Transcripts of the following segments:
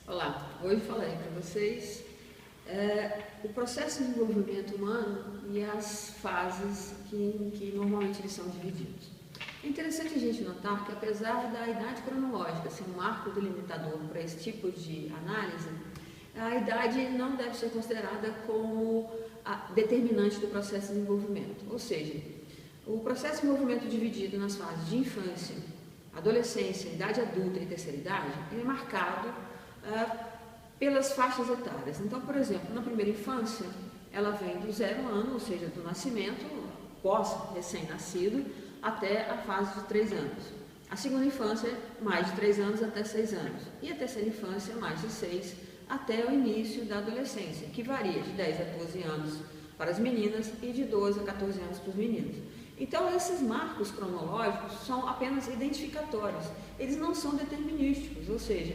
Olá, hoje falarei para vocês o processo de desenvolvimento humano e as fases que normalmente eles são divididos. É interessante a gente notar que, apesar da idade cronológica ser um marco delimitador para esse tipo de análise, a idade não deve ser considerada como a determinante do processo de desenvolvimento. Ou seja, o processo de desenvolvimento dividido nas fases de infância, adolescência, idade adulta e terceira idade, ele é marcado pelas faixas etárias. Então, por exemplo, na primeira infância, ela vem do 0 ano, ou seja, do nascimento, pós-recém-nascido, até a fase de 3 anos. A segunda infância, mais de 3 anos até 6 anos. E a terceira infância, mais de 6 até o início da adolescência, que varia de 10 a 12 anos para as meninas e de 12 a 14 anos para os meninos. Então, esses marcos cronológicos são apenas identificatórios, eles não são determinísticos, ou seja,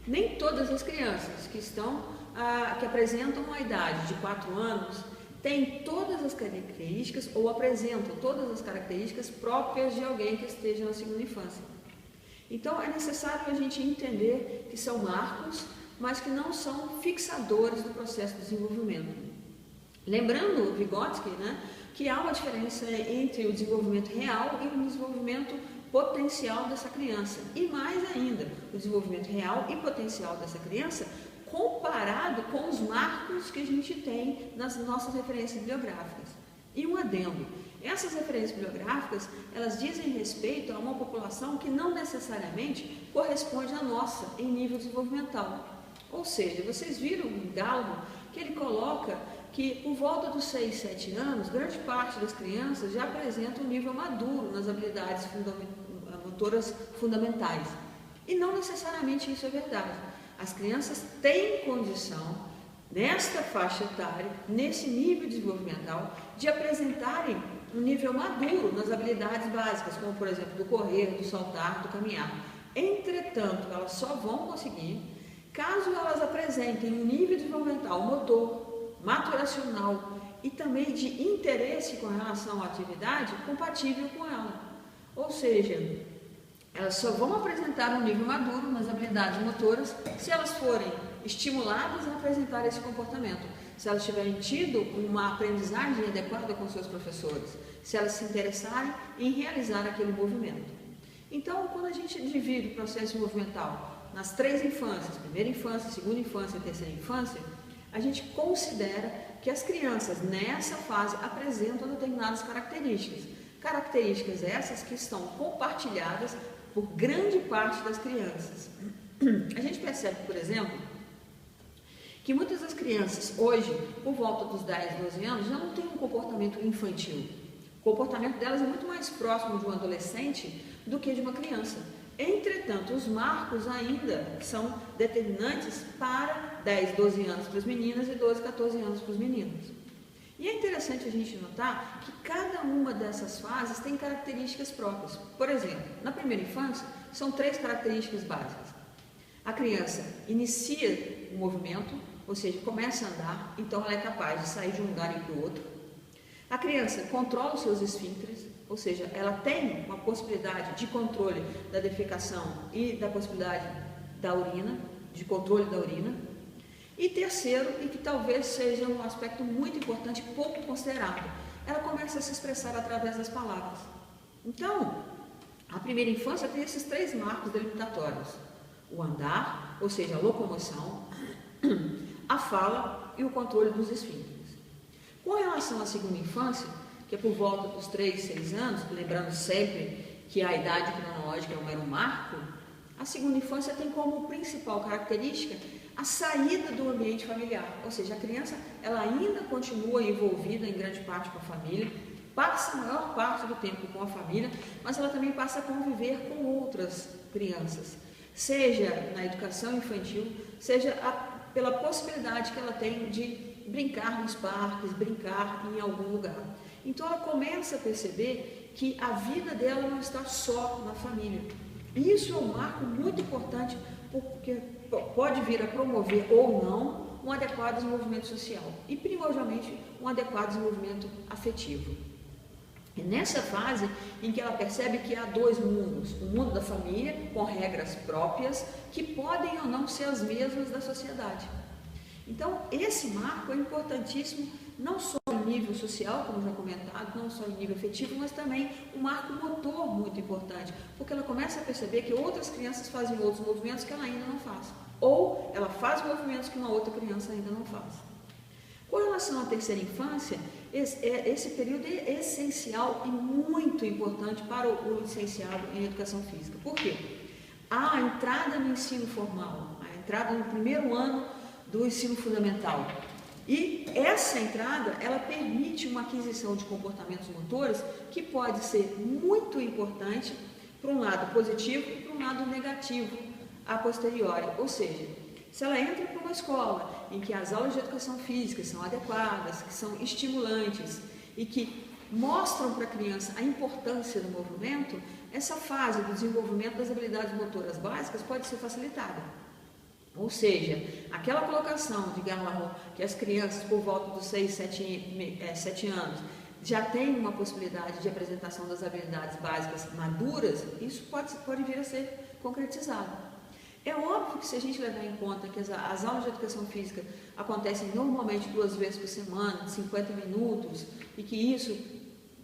nem todas as crianças que apresentam a idade de 4 anos têm todas as características ou apresentam todas as características próprias de alguém que esteja na segunda infância. Então, é necessário a gente entender que são marcos, mas que não são fixadores do processo de desenvolvimento. Lembrando Vygotsky, que há uma diferença entre o desenvolvimento real e o desenvolvimento potencial dessa criança. E mais ainda, o desenvolvimento real e potencial dessa criança comparado com os marcos que a gente tem nas nossas referências bibliográficas. E um adendo, essas referências bibliográficas, elas dizem respeito a uma população que não necessariamente corresponde à nossa em nível desenvolvimental. Ou seja, vocês viram em Gallup que ele coloca que por volta dos 6, 7 anos, grande parte das crianças já apresenta um nível maduro nas habilidades motoras fundamentais. E não necessariamente isso é verdade. As crianças têm condição, nesta faixa etária, nesse nível desenvolvimental, de apresentarem um nível maduro nas habilidades básicas, como por exemplo do correr, do saltar, do caminhar. Entretanto, elas só vão conseguir caso elas apresentem um nível desenvolvimental motor, maturacional e também de interesse com relação à atividade compatível com ela. Ou seja, elas só vão apresentar um nível maduro nas habilidades motoras se elas forem estimuladas a apresentar esse comportamento, se elas tiverem tido uma aprendizagem adequada com seus professores, se elas se interessarem em realizar aquele movimento. Então, quando a gente divide o processo desenvolvimental nas 3 infâncias, primeira infância, segunda infância e terceira infância, a gente considera que as crianças nessa fase apresentam determinadas características. Características essas que estão compartilhadas por grande parte das crianças. A gente percebe, por exemplo, que muitas das crianças hoje, por volta dos 10, 12 anos, já não têm um comportamento infantil. O comportamento delas é muito mais próximo de um adolescente do que de uma criança. Entretanto, os marcos ainda são determinantes para 10, 12 anos para as meninas e 12, 14 anos para os meninos. E é interessante a gente notar que cada uma dessas fases tem características próprias. Por exemplo, na primeira infância, são 3 características básicas. A criança inicia o movimento, ou seja, começa a andar, então ela é capaz de sair de um lugar e para o outro. A criança controla os seus esfíncteres, ou seja, ela tem uma possibilidade de controle da defecação e da possibilidade da urina, de controle da urina. E terceiro, e que talvez seja um aspecto muito importante, pouco considerado, ela começa a se expressar através das palavras. Então, a primeira infância tem esses 3 marcos delimitatórios: o andar, ou seja, a locomoção, a fala e o controle dos esfíncteres. Com relação à segunda infância, que é por volta dos 3, 6 anos, lembrando sempre que a idade cronológica é um mero marco, a segunda infância tem como principal característica a saída do ambiente familiar, ou seja, a criança ela ainda continua envolvida em grande parte com a família, passa a maior parte do tempo com a família, mas ela também passa a conviver com outras crianças, seja na educação infantil, seja pela possibilidade que ela tem de brincar nos parques, brincar em algum lugar. Então ela começa a perceber que a vida dela não está só na família. E isso é um marco muito importante, porque pode vir a promover ou não um adequado desenvolvimento social e, primordialmente, um adequado desenvolvimento afetivo. É nessa fase em que ela percebe que há dois mundos, o mundo da família, com regras próprias, que podem ou não ser as mesmas da sociedade. Então, esse marco é importantíssimo, não só em nível social, como já comentado, não só em nível afetivo, mas também um marco motor muito importante, porque ela começa a perceber que outras crianças fazem outros movimentos que ela ainda não faz, ou ela faz movimentos que uma outra criança ainda não faz. Com relação à terceira infância, esse período é essencial e muito importante para o licenciado em Educação Física. Por quê? A entrada no ensino formal, a entrada no primeiro ano do ensino fundamental. E essa entrada, ela permite uma aquisição de comportamentos motores que pode ser muito importante para um lado positivo e para um lado negativo a posteriori. Ou seja, se ela entra para uma escola em que as aulas de educação física são adequadas, que são estimulantes e que mostram para a criança a importância do movimento, essa fase do desenvolvimento das habilidades motoras básicas pode ser facilitada. Ou seja, aquela colocação de Garland, que as crianças por volta dos 6, 7 anos já têm uma possibilidade de apresentação das habilidades básicas maduras, isso pode vir a ser concretizado. É óbvio que se a gente levar em conta que as aulas de educação física acontecem normalmente 2 vezes por semana, de 50 minutos, e que isso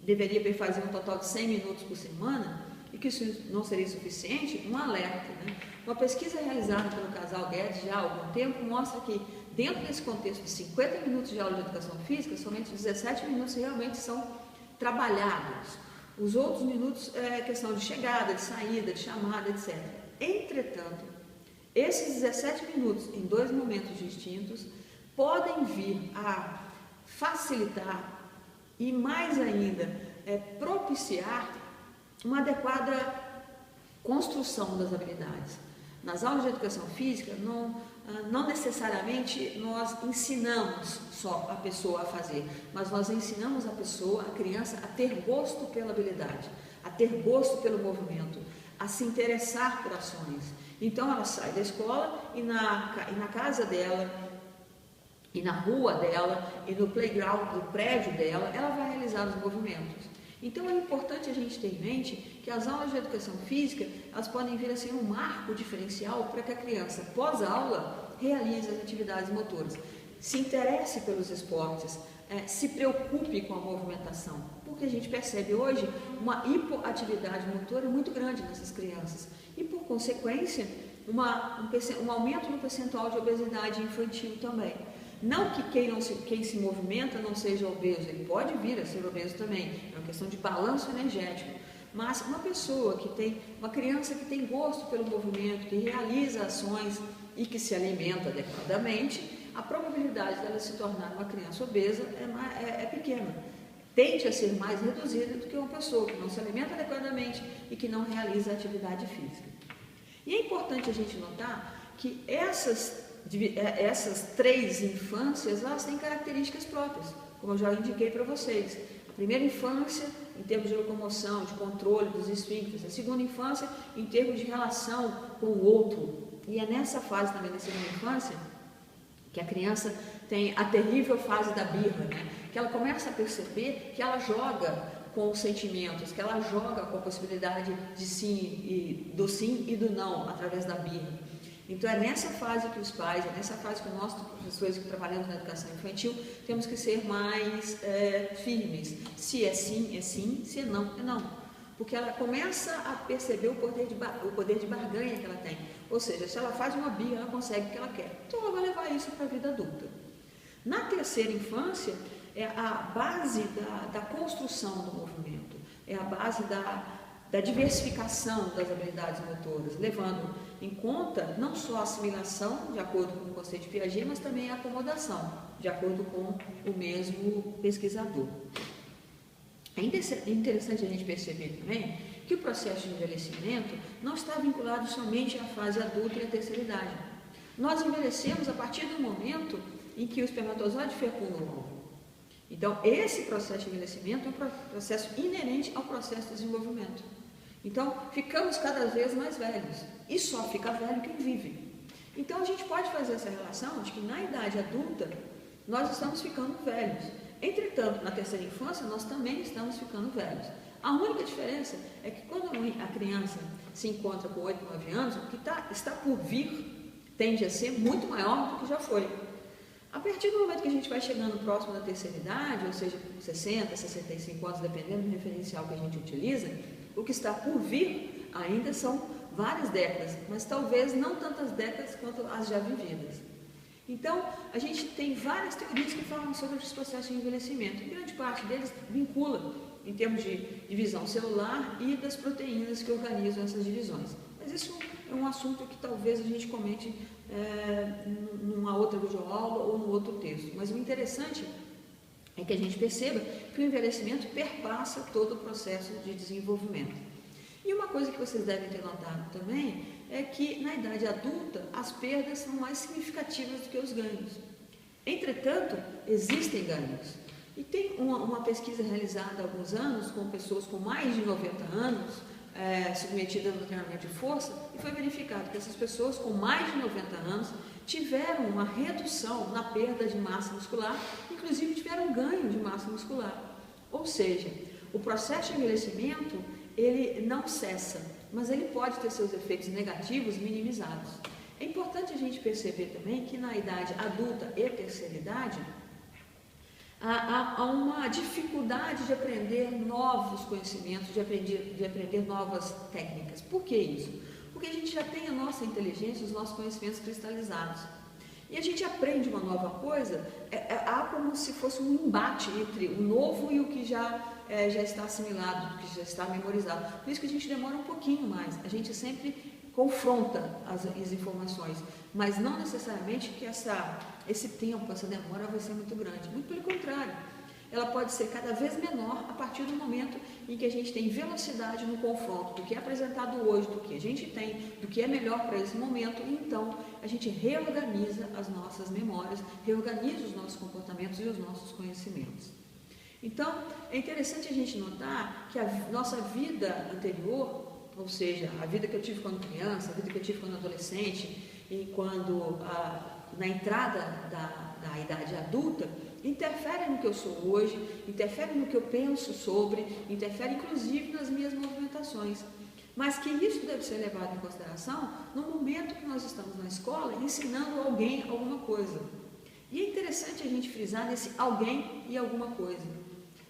deveria fazer um total de 100 minutos por semana, e que isso não seria suficiente, um alerta, né? Uma pesquisa realizada pelo casal Guedes já há algum tempo mostra que dentro desse contexto de 50 minutos de aula de educação física, somente 17 minutos realmente são trabalhados. Os outros minutos é questão de chegada, de saída, de chamada, etc. Entretanto, esses 17 minutos, em 2 momentos distintos, podem vir a facilitar e, mais ainda, propiciar uma adequada construção das habilidades. Nas aulas de educação física, não necessariamente nós ensinamos só a pessoa a fazer, mas nós ensinamos a criança, a ter gosto pela habilidade, a ter gosto pelo movimento, a se interessar por ações. Então ela sai da escola e na casa dela, e na rua dela, e no playground do prédio dela, ela vai realizar os movimentos. Então é importante a gente ter em mente que as aulas de educação física, elas podem vir a ser um marco diferencial para que a criança, pós-aula, realize as atividades motoras, se interesse pelos esportes, se preocupe com a movimentação, porque a gente percebe hoje uma hipoatividade motora muito grande nessas crianças e, por consequência, um aumento no percentual de obesidade infantil também. Não que quem se movimenta não seja obeso, ele pode vir a ser obeso também, é uma questão de balanço energético, mas uma criança que tem gosto pelo movimento, que realiza ações e que se alimenta adequadamente, a probabilidade dela se tornar uma criança obesa é pequena. Tende a ser mais reduzida do que uma pessoa que não se alimenta adequadamente e que não realiza atividade física. E é importante a gente notar que essas 3 infâncias, elas têm características próprias, como eu já indiquei para vocês. A primeira infância, em termos de locomoção, de controle dos esfíncteres. A segunda infância, em termos de relação com o outro. E é nessa fase também da segunda infância que a criança tem a terrível fase da birra, né? Que ela começa a perceber que ela joga com os sentimentos, que ela joga com a possibilidade de do sim e do não, através da birra. Então é nessa fase que os pais, é nessa fase que nós, professores que trabalhamos na educação infantil, temos que ser mais firmes. Se é sim, se é não, é não. Porque ela começa a perceber o poder de barganha que ela tem. Ou seja, se ela faz uma birra, ela consegue o que ela quer. Então ela vai levar isso para a vida adulta. Na terceira infância, é a base da construção do movimento, é a base da diversificação das habilidades motoras, levando em conta não só a assimilação, de acordo com o conceito de Piaget, mas também a acomodação, de acordo com o mesmo pesquisador. É interessante a gente perceber também que o processo de envelhecimento não está vinculado somente à fase adulta e à terceira idade. Nós envelhecemos a partir do momento em que o espermatozoide fecunda o óvulo. Então, esse processo de envelhecimento é um processo inerente ao processo de desenvolvimento. Então, ficamos cada vez mais velhos, e só fica velho quem vive. Então, a gente pode fazer essa relação de que na idade adulta, nós estamos ficando velhos. Entretanto, na terceira infância, nós também estamos ficando velhos. A única diferença é que quando a criança se encontra com 8, 9 anos, o que está por vir tende a ser muito maior do que já foi. A partir do momento que a gente vai chegando próximo da terceira idade, ou seja, 60, 65 anos, dependendo do referencial que a gente utiliza, o que está por vir ainda são várias décadas, mas talvez não tantas décadas quanto as já vividas. Então, a gente tem várias teorias que falam sobre os processos de envelhecimento. Grande parte deles vincula em termos de divisão celular e das proteínas que organizam essas divisões. Mas isso é um assunto que talvez a gente comente numa outra videoaula ou num outro texto. Mas o interessante é que a gente perceba que o envelhecimento perpassa todo o processo de desenvolvimento. E uma coisa que vocês devem ter notado também é que na idade adulta as perdas são mais significativas do que os ganhos. Entretanto, existem ganhos. E tem uma pesquisa realizada há alguns anos com pessoas com mais de 90 anos, submetidas no treinamento de força, e foi verificado que essas pessoas com mais de 90 anos tiveram uma redução na perda de massa muscular, inclusive tiveram ganho de massa muscular. Ou seja, o processo de envelhecimento, ele não cessa, mas ele pode ter seus efeitos negativos minimizados. É importante a gente perceber também que na idade adulta e terceira idade, há uma dificuldade de aprender novos conhecimentos, de aprender novas técnicas. Por que isso? Porque a gente já tem a nossa inteligência, os nossos conhecimentos cristalizados. E a gente aprende uma nova coisa, há como se fosse um embate entre o novo e o que já está assimilado, o que já está memorizado. Por isso que a gente demora um pouquinho mais, a gente sempre confronta as informações, mas não necessariamente que esse tempo, essa demora vai ser muito grande. Muito pelo contrário, ela pode ser cada vez menor a partir do momento em que a gente tem velocidade no confronto do que é apresentado hoje, do que a gente tem, do que é melhor para esse momento, e então a gente reorganiza as nossas memórias, reorganiza os nossos comportamentos e os nossos conhecimentos. Então, é interessante a gente notar que a nossa vida anterior, ou seja, a vida que eu tive quando criança, a vida que eu tive quando adolescente e na entrada da idade adulta, interfere no que eu sou hoje, interfere no que eu penso sobre, interfere inclusive nas minhas movimentações. Mas que isso deve ser levado em consideração no momento que nós estamos na escola ensinando alguém alguma coisa. E é interessante a gente frisar nesse alguém e alguma coisa.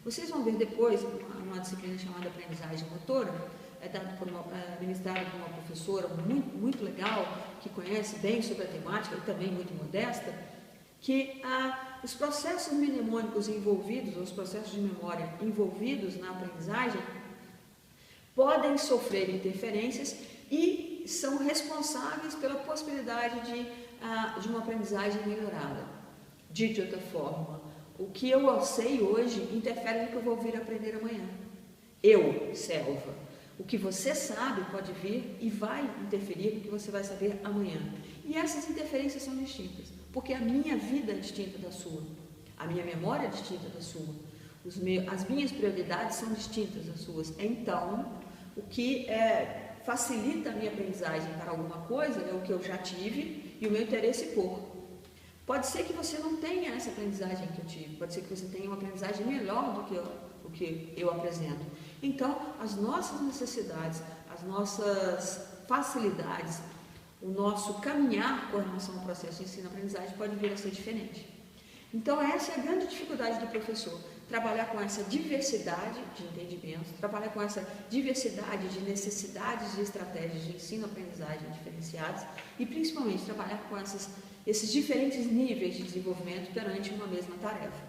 Vocês vão ver depois uma disciplina chamada aprendizagem motora, ministrada por uma professora muito, muito legal, que conhece bem sobre a temática e também muito modesta, que os processos mnemônicos envolvidos, os processos de memória envolvidos na aprendizagem, podem sofrer interferências e são responsáveis pela possibilidade de uma aprendizagem melhorada. Dito de outra forma, o que eu sei hoje interfere no que eu vou vir aprender amanhã. Eu, Selva. O que você sabe pode vir e vai interferir no que você vai saber amanhã. E essas interferências são distintas, porque a minha vida é distinta da sua, a minha memória é distinta da sua, as minhas prioridades são distintas das suas. Então, o que facilita a minha aprendizagem para alguma coisa é o que eu já tive e o meu interesse por. Pode ser que você não tenha essa aprendizagem que eu tive, pode ser que você tenha uma aprendizagem melhor do que eu apresento. Então, as nossas necessidades, as nossas facilidades, o nosso caminhar com relação ao processo de ensino-aprendizagem pode vir a ser diferente. Então, essa é a grande dificuldade do professor, trabalhar com essa diversidade de entendimentos, trabalhar com essa diversidade de necessidades e estratégias de ensino-aprendizagem diferenciadas e, principalmente, trabalhar com esses diferentes níveis de desenvolvimento perante uma mesma tarefa.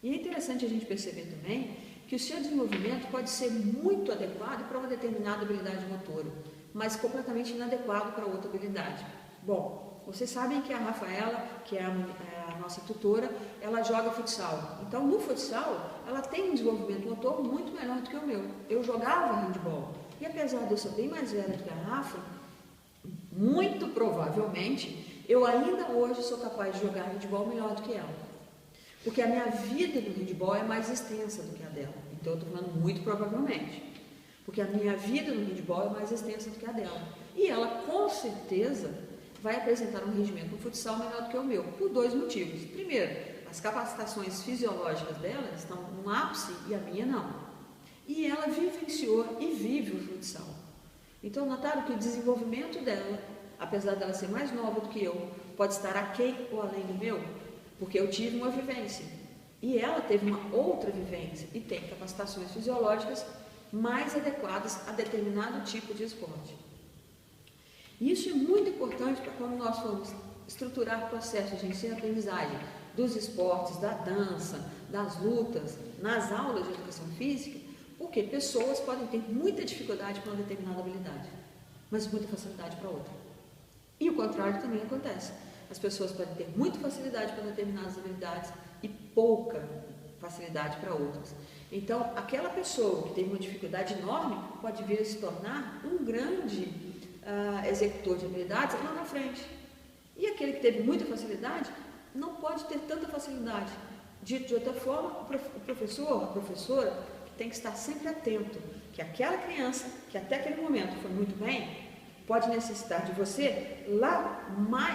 E é interessante a gente perceber também que o seu desenvolvimento pode ser muito adequado para uma determinada habilidade motora, mas completamente inadequado para outra habilidade. Bom, vocês sabem que a Rafaela, que é a nossa tutora, ela joga futsal. Então, no futsal, ela tem um desenvolvimento motor muito melhor do que o meu. Eu jogava handball. E apesar de eu ser bem mais velha do que a Rafa, muito provavelmente, eu ainda hoje sou capaz de jogar handball melhor do que ela. Porque a minha vida no handball é mais extensa do que a dela. Então, eu estou falando muito provavelmente. Porque a minha vida no handball é mais extensa do que a dela. E ela, com certeza, vai apresentar um rendimento no futsal melhor do que o meu, por dois motivos. Primeiro, as capacitações fisiológicas dela estão no ápice e a minha não. E ela vivenciou e vive o futsal. Então, notaram que o desenvolvimento dela, apesar dela ser mais nova do que eu, pode estar aquém ou além do meu, porque eu tive uma vivência. E ela teve uma outra vivência e tem capacitações fisiológicas mais adequadas a determinado tipo de esporte. Isso é muito importante para quando nós formos estruturar processos de ensino-aprendizagem dos esportes, da dança, das lutas, nas aulas de educação física, porque pessoas podem ter muita dificuldade para uma determinada habilidade, mas muita facilidade para outra. E o contrário também acontece. As pessoas podem ter muita facilidade para determinadas habilidades e pouca facilidade para outras. Então, aquela pessoa que teve uma dificuldade enorme pode vir a se tornar um grande executor de habilidades lá na frente. E aquele que teve muita facilidade não pode ter tanta facilidade. Dito de outra forma, o professor, a professora, tem que estar sempre atento que aquela criança, que até aquele momento foi muito bem, pode necessitar de você lá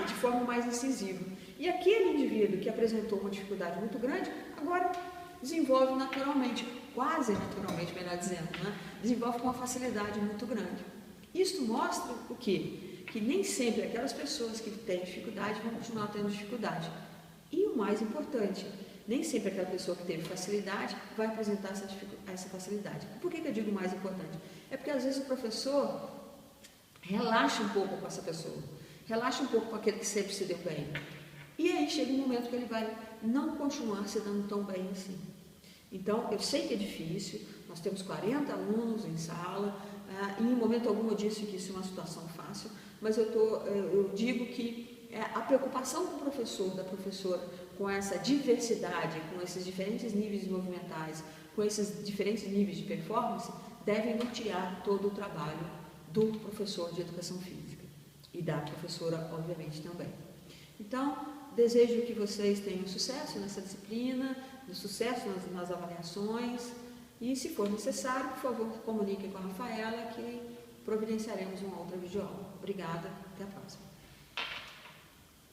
de forma mais incisiva. E aquele indivíduo que apresentou uma dificuldade muito grande, agora desenvolve naturalmente, quase naturalmente, melhor dizendo, né? Desenvolve com uma facilidade muito grande. Isso mostra o quê? Que nem sempre aquelas pessoas que têm dificuldade vão continuar tendo dificuldade. E o mais importante, nem sempre aquela pessoa que teve facilidade vai apresentar essa facilidade. Por que eu digo mais importante? É porque às vezes o professor relaxa um pouco com essa pessoa, relaxa um pouco com aquele que sempre se deu bem. E aí chega um momento que ele vai não continuar se dando tão bem assim. Então, eu sei que é difícil, nós temos 40 alunos em sala, e em momento algum eu disse que isso é uma situação fácil, mas eu digo que a preocupação do professor, da professora, com essa diversidade, com esses diferentes níveis desenvolvimentais, com esses diferentes níveis de performance, devem nortear todo o trabalho do professor de educação física e da professora, obviamente, também. Então, desejo que vocês tenham sucesso nessa disciplina, sucesso nas avaliações e, se for necessário, por favor, comuniquem com a Rafaela que providenciaremos uma outra videoaula. Obrigada, até a próxima.